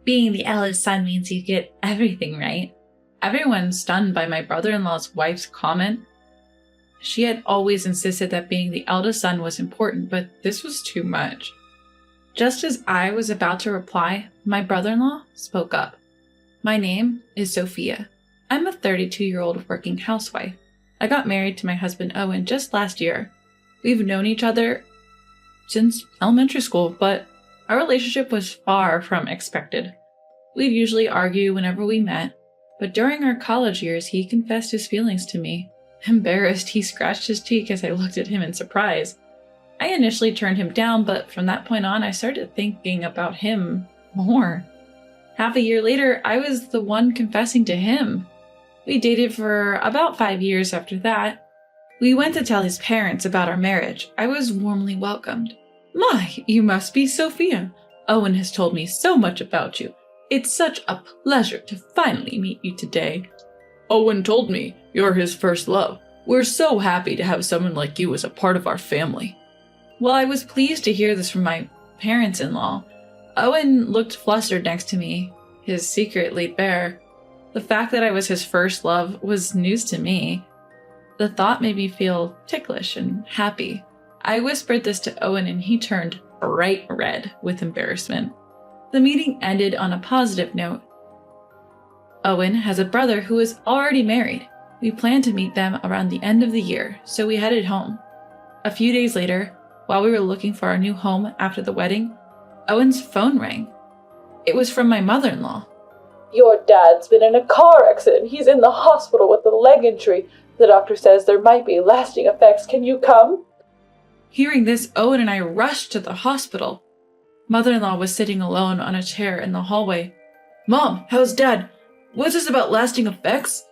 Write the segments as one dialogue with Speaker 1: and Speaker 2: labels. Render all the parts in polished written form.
Speaker 1: Being the eldest son means you get everything, right? Everyone's stunned by my brother-in-law's wife's comment. She had always insisted that being the eldest son was important, but this was too much. Just as I was about to reply, my brother-in-law spoke up. My name is Sophia. I'm a 32-year-old working housewife. I got married to my husband Owen just last year. We've known each other since elementary school, but our relationship was far from expected. We'd usually argue whenever we met, but during our college years, he confessed his feelings to me. Embarrassed, he scratched his cheek as I looked at him in surprise. I initially turned him down, but from that point on, I started thinking about him more. Half a year later, I was the one confessing to him. We dated for about 5 years after that. We went to tell his parents about our marriage. I was warmly welcomed. My, you must be Sophia. Owen has told me so much about you. It's such a pleasure to finally meet you today. Owen told me you're his first love. We're so happy to have someone like you as a part of our family. Well, I was pleased to hear this from my parents-in-law. Owen looked flustered next to me, his secret laid bare. The fact that I was his first love was news to me. The thought made me feel ticklish and happy. I whispered this to Owen and he turned bright red with embarrassment. The meeting ended on a positive note. Owen has a brother who is already married. We planned to meet them around the end of the year, so we headed home. A few days later, while we were looking for our new home after the wedding, Owen's phone rang. It was from my mother-in-law.
Speaker 2: Your dad's been in a car accident. He's in the hospital with a leg injury. The doctor says there might be lasting effects. Can you come?
Speaker 1: Hearing this, Owen and I rushed to the hospital. Mother-in-law was sitting alone on a chair in the hallway. Mom, how's Dad? What's this about lasting effects?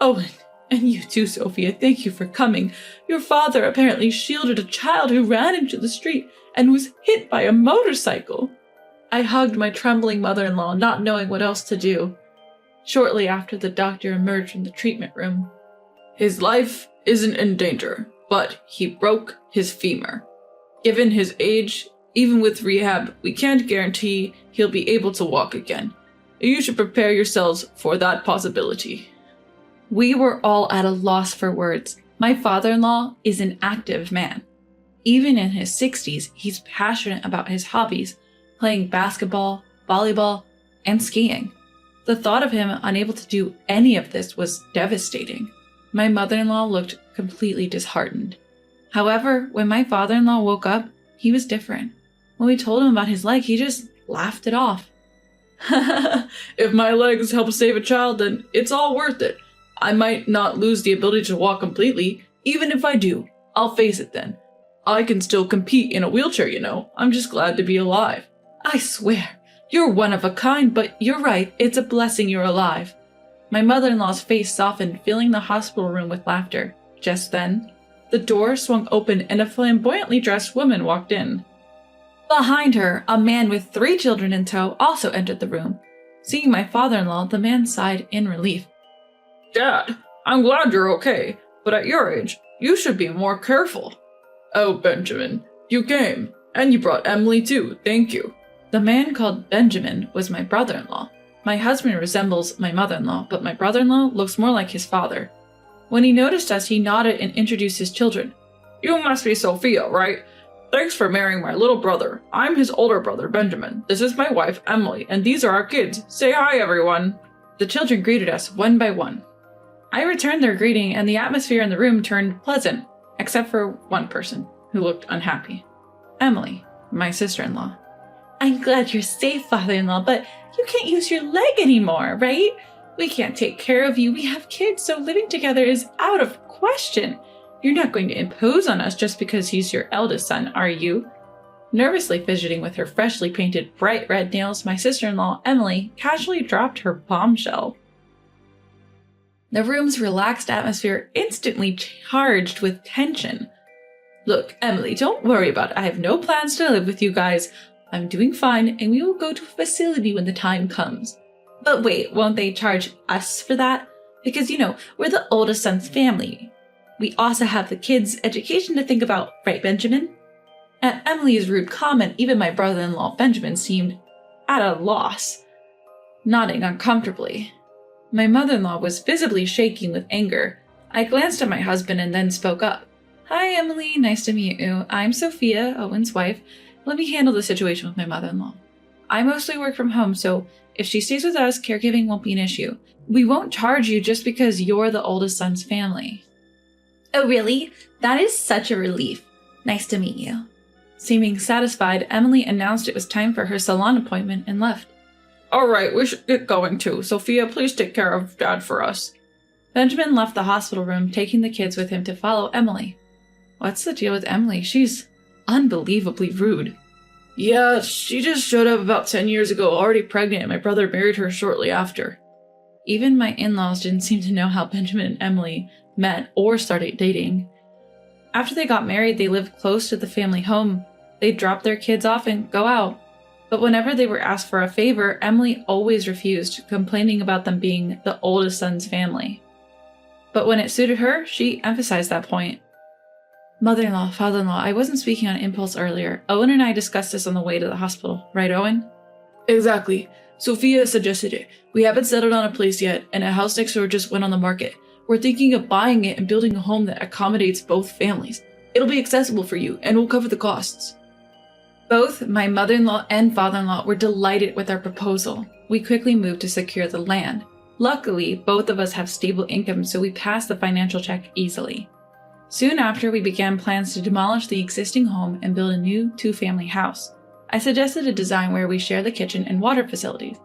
Speaker 1: Owen, and you too, Sophia, thank you for coming. Your father apparently shielded a child who ran into the street and was hit by a motorcycle. I hugged my trembling mother-in-law, not knowing what else to do. Shortly after, the doctor emerged from the treatment room. His life isn't in danger, but he broke his femur. Given his age, even with rehab, we can't guarantee he'll be able to walk again. You should prepare yourselves for that possibility. We were all at a loss for words. My father-in-law is an active man. Even in his 60s, he's passionate about his hobbies, playing basketball, volleyball, and skiing. The thought of him unable to do any of this was devastating. My mother-in-law looked completely disheartened. However, when my father-in-law woke up, he was different. When we told him about his leg, he just laughed it off. If my legs help save a child, then it's all worth it. I might not lose the ability to walk completely. Even if I do, I'll face it then. I can still compete in a wheelchair, you know. I'm just glad to be alive. I swear, you're one of a kind, but you're right, it's a blessing you're alive. My mother-in-law's face softened, filling the hospital room with laughter. Just then, the door swung open and a flamboyantly dressed woman walked in. Behind her, a man with 3 children in tow also entered the room. Seeing my father-in-law, the man sighed in relief. Dad, I'm glad you're okay, but at your age, you should be more careful. Oh, Benjamin, you came, and you brought Emily too, thank you. The man called Benjamin was my brother-in-law. My husband resembles my mother-in-law, but my brother-in-law looks more like his father. When he noticed us, he nodded and introduced his children. You must be Sophia, right? Thanks for marrying my little brother. I'm his older brother, Benjamin. This is my wife, Emily, and these are our kids. Say hi, everyone. The children greeted us one by one. I returned their greeting, and the atmosphere in the room turned pleasant, except for one person who looked unhappy. Emily, my sister-in-law. I'm glad you're safe, father-in-law, but you can't use your leg anymore, right? We can't take care of you. We have kids, so living together is out of question. You're not going to impose on us just because he's your eldest son, are you? Nervously fidgeting with her freshly painted bright red nails, my sister-in-law, Emily, casually dropped her bombshell. The room's relaxed atmosphere instantly charged with tension. Look, Emily, don't worry about it. I have no plans to live with you guys. I'm doing fine, and we will go to a facility when the time comes. But wait, won't they charge us for that? Because, we're the oldest son's family. We also have the kids' education to think about, right, Benjamin? At Emily's rude comment, even my brother-in-law Benjamin seemed at a loss. nodding uncomfortably. My mother-in-law was visibly shaking with anger. I glanced at my husband and then spoke up. "Hi, Emily. Nice to meet you. I'm Sophia, Owen's wife. Let me handle the situation with my mother-in-law. I mostly work from home, so if she stays with us, caregiving won't be an issue. We won't charge you just because you're the oldest son's family."
Speaker 3: Oh, really? That is such a relief. Nice to meet you.
Speaker 1: Seeming satisfied, Emily announced it was time for her salon appointment and left. "All right, we should get going too. Sophia, please take care of Dad for us." Benjamin left the hospital room, taking the kids with him to follow Emily. What's the deal with Emily? She's unbelievably rude. "Yeah, she just showed up about 10 years ago, already pregnant, and my brother married her shortly after." Even my in-laws didn't seem to know how Benjamin and Emily met or started dating. After they got married, they lived close to the family home. They'd drop their kids off and go out. But whenever they were asked for a favor, Emily always refused, complaining about them being the oldest son's family. But when it suited her, she emphasized that point. "Mother-in-law, father-in-law, I wasn't speaking on impulse earlier. Owen and I discussed this on the way to the hospital. Right, Owen?" "Exactly. Sophia suggested it. We haven't settled on a place yet, and a house next door just went on the market. We're thinking of buying it and building a home that accommodates both families. It'll be accessible for you, and we'll cover the costs." Both my mother-in-law and father-in-law were delighted with our proposal. We quickly moved to secure the land. Luckily, both of us have stable income, so we passed the financial check easily. Soon after, we began plans to demolish the existing home and build a new two-family house. I suggested a design where we share the kitchen and water facilities.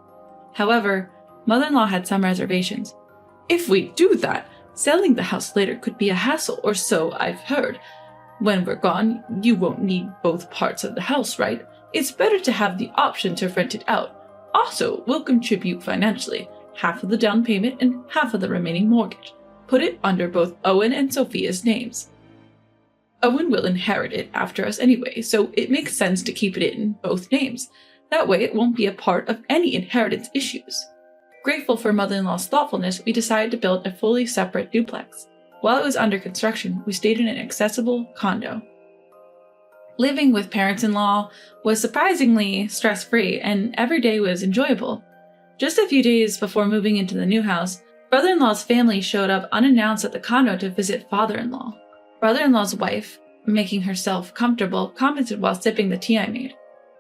Speaker 1: However, mother-in-law had some reservations. "If we do that, selling the house later could be a hassle, or so I've heard. When we're gone, you won't need both parts of the house, right? It's better to have the option to rent it out. Also, we'll contribute financially, half of the down payment and half of the remaining mortgage. Put it under both Owen and Sophia's names. Owen will inherit it after us anyway, so it makes sense to keep it in both names. That way it won't be a part of any inheritance issues." Grateful for mother-in-law's thoughtfulness, we decided to build a fully separate duplex. While it was under construction, we stayed in an accessible condo. Living with parents-in-law was surprisingly stress-free, and every day was enjoyable. Just a few days before moving into the new house, brother-in-law's family showed up unannounced at the condo to visit father-in-law. Brother-in-law's wife, making herself comfortable, commented while sipping the tea I made.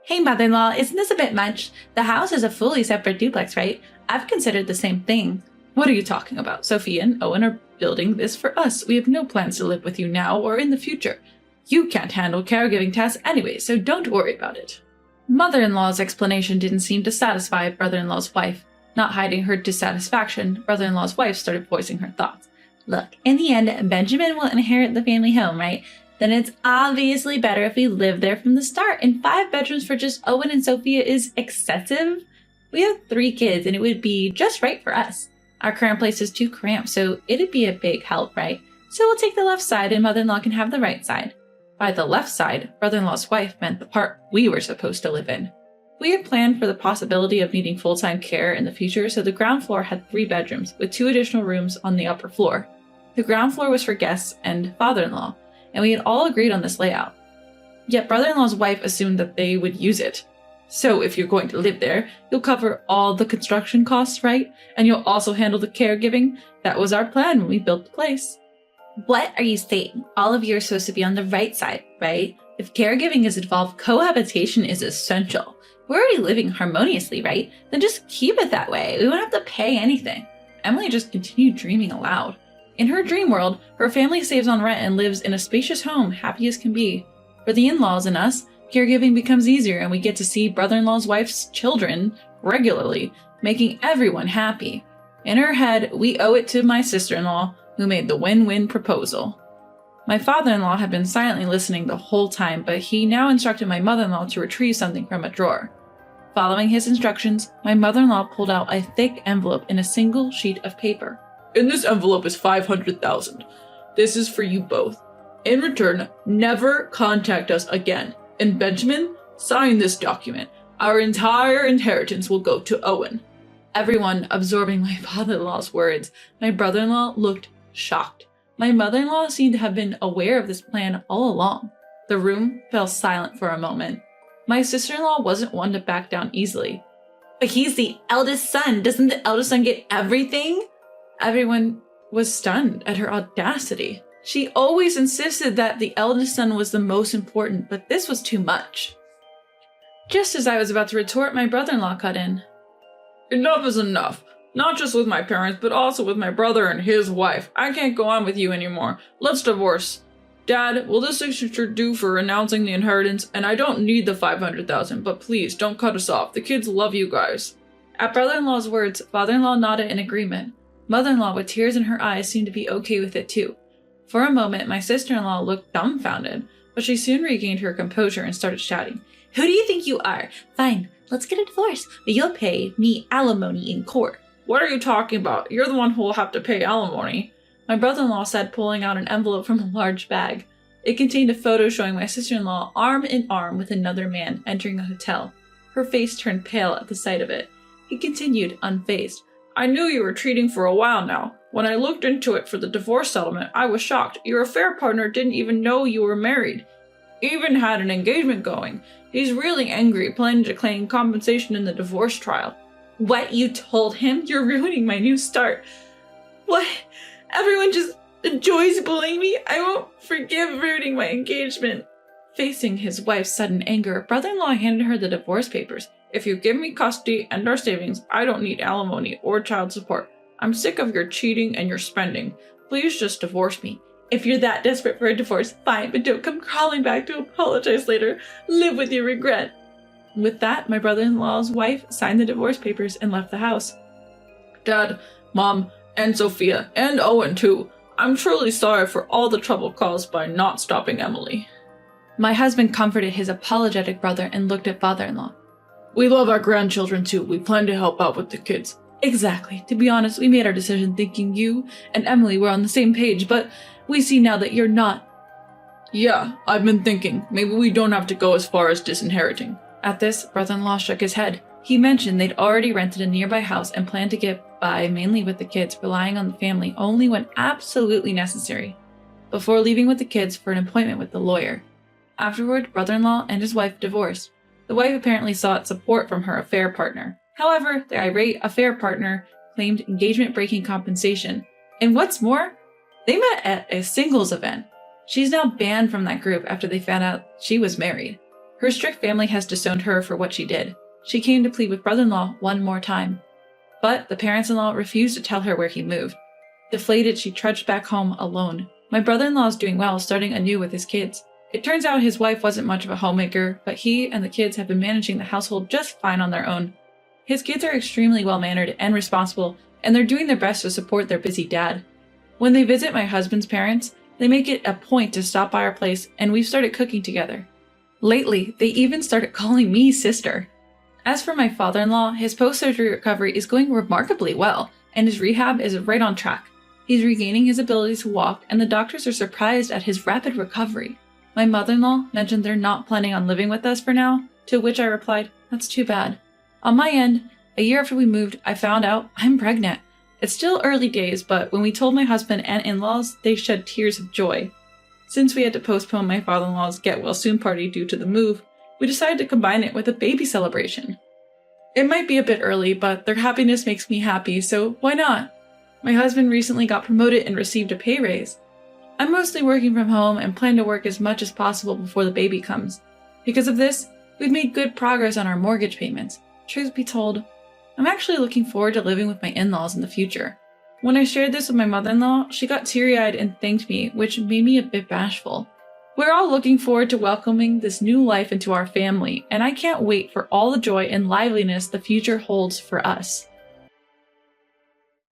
Speaker 3: Hey, mother-in-law, isn't this a bit much? The house is a fully separate duplex, right? I've considered the same thing.
Speaker 1: What are you talking about? Sophia and Owen are building this for us. We have no plans to live with you now or in the future. You can't handle caregiving tasks anyway, so don't worry about it. Mother-in-law's explanation didn't seem to satisfy brother-in-law's wife. Not hiding her dissatisfaction, brother-in-law's wife started voicing her thoughts.
Speaker 3: Look, in the end, Benjamin will inherit the family home, right? Then it's obviously better if we live there from the start, and 5 bedrooms for just Owen and Sophia is excessive. We have 3 kids, and it would be just right for us. Our current place is too cramped, so it'd be a big help, right? So we'll take the left side, and mother-in-law can have the right side.
Speaker 1: By the left side, brother-in-law's wife meant the part we were supposed to live in. We had planned for the possibility of needing full-time care in the future, so the ground floor had 3 bedrooms, with 2 additional rooms on the upper floor. The ground floor was for guests and father-in-law, and we had all agreed on this layout. Yet brother-in-law's wife assumed that they would use it. So if you're going to live there, you'll cover all the construction costs, right? And you'll also handle the caregiving? That was our plan when we built the place.
Speaker 3: What are you saying? All of you are supposed to be on the right side, right? If caregiving is involved, cohabitation is essential. We're already living harmoniously, right? Then just keep it that way. We won't have to pay anything.
Speaker 1: Emily just continued dreaming aloud. In her dream world, her family saves on rent and lives in a spacious home, happy as can be. For the in-laws and us, caregiving becomes easier and we get to see brother-in-law's wife's children regularly, making everyone happy. In her head, we owe it to my sister-in-law, who made the win-win proposal. My father-in-law had been silently listening the whole time, but he now instructed my mother-in-law to retrieve something from a drawer. Following his instructions, my mother-in-law pulled out a thick envelope in a single sheet of paper. In this envelope is $500,000. This is for you both. In return, never contact us again. And Benjamin, sign this document. Our entire inheritance will go to Owen. Everyone absorbing my father-in-law's words, my brother-in-law looked shocked. My mother-in-law seemed to have been aware of this plan all along. The room fell silent for a moment. My sister-in-law wasn't one to back down easily.
Speaker 3: But he's the eldest son. Doesn't the eldest son get everything?
Speaker 1: Everyone was stunned at her audacity. She always insisted that the eldest son was the most important, but this was too much. Just as I was about to retort, my brother-in-law cut in. Enough is enough. Not just with my parents, but also with my brother and his wife. I can't go on with you anymore. Let's divorce. Dad, will this signature do for announcing the inheritance? And I don't need the $500,000, but please don't cut us off. The kids love you guys. At brother-in-law's words, father-in-law nodded in agreement. Mother-in-law, with tears in her eyes, seemed to be okay with it too. For a moment, my sister-in-law looked dumbfounded, but she soon regained her composure and started shouting.
Speaker 3: Who do you think you are? Fine, let's get a divorce, but you'll pay me alimony in court.
Speaker 1: What are you talking about? You're the one who will have to pay alimony. My brother-in-law said, pulling out an envelope from a large bag. It contained a photo showing my sister-in-law arm in arm with another man entering a hotel. Her face turned pale at the sight of it. He continued, unfazed. I knew you were treating for a while now. When I looked into it for the divorce settlement, I was shocked. Your affair partner didn't even know you were married. Even had an engagement going. He's really angry, planning to claim compensation in the divorce trial.
Speaker 3: What, you told him? You're ruining my new start. What? Everyone just enjoys bullying me? I won't forgive ruining my engagement.
Speaker 1: Facing his wife's sudden anger, brother-in-law handed her the divorce papers. If you give me custody and our savings, I don't need alimony or child support. I'm sick of your cheating and your spending. Please just divorce me.
Speaker 3: If you're that desperate for a divorce, fine, but don't come crawling back to apologize later. Live with your regret.
Speaker 1: With that, my brother-in-law's wife signed the divorce papers and left the house. Dad, Mom, and Sophia, and Owen too. I'm truly sorry for all the trouble caused by not stopping Emily. My husband comforted his apologetic brother and looked at father-in-law. We love our grandchildren too. We plan to help out with the kids. Exactly. To be honest, we made our decision thinking you and Emily were on the same page, but we see now that you're not. Yeah, I've been thinking. Maybe we don't have to go as far as disinheriting. At this, brother-in-law shook his head. He mentioned they'd already rented a nearby house and planned to get by mainly with the kids, relying on the family only when absolutely necessary, before leaving with the kids for an appointment with the lawyer. Afterward, brother-in-law and his wife divorced. The wife apparently sought support from her affair partner. However, the irate affair partner claimed engagement-breaking compensation. And what's more, they met at a singles event. She's now banned from that group after they found out she was married. Her strict family has disowned her for what she did. She came to plead with brother-in-law one more time. But the parents-in-law refused to tell her where he moved. Deflated, she trudged back home alone. My brother-in-law is doing well, starting anew with his kids. It turns out his wife wasn't much of a homemaker, but he and the kids have been managing the household just fine on their own. His kids are extremely well-mannered and responsible, and they're doing their best to support their busy dad. When they visit my husband's parents, they make it a point to stop by our place, and we've started cooking together. Lately, they even started calling me sister. As for my father-in-law, his post-surgery recovery is going remarkably well, and his rehab is right on track. He's regaining his ability to walk, and the doctors are surprised at his rapid recovery. My mother-in-law mentioned they're not planning on living with us for now, to which I replied, that's too bad. On my end, a year after we moved, I found out I'm pregnant. It's still early days, but when we told my husband and in-laws, they shed tears of joy. Since we had to postpone my father-in-law's get-well-soon party due to the move, we decided to combine it with a baby celebration. It might be a bit early, but their happiness makes me happy, so why not? My husband recently got promoted and received a pay raise. I'm mostly working from home and plan to work as much as possible before the baby comes. Because of this, we've made good progress on our mortgage payments. Truth be told, I'm actually looking forward to living with my in-laws in the future. When I shared this with my mother-in-law, she got teary-eyed and thanked me, which made me a bit bashful. We're all looking forward to welcoming this new life into our family, and I can't wait for all the joy and liveliness the future holds for us.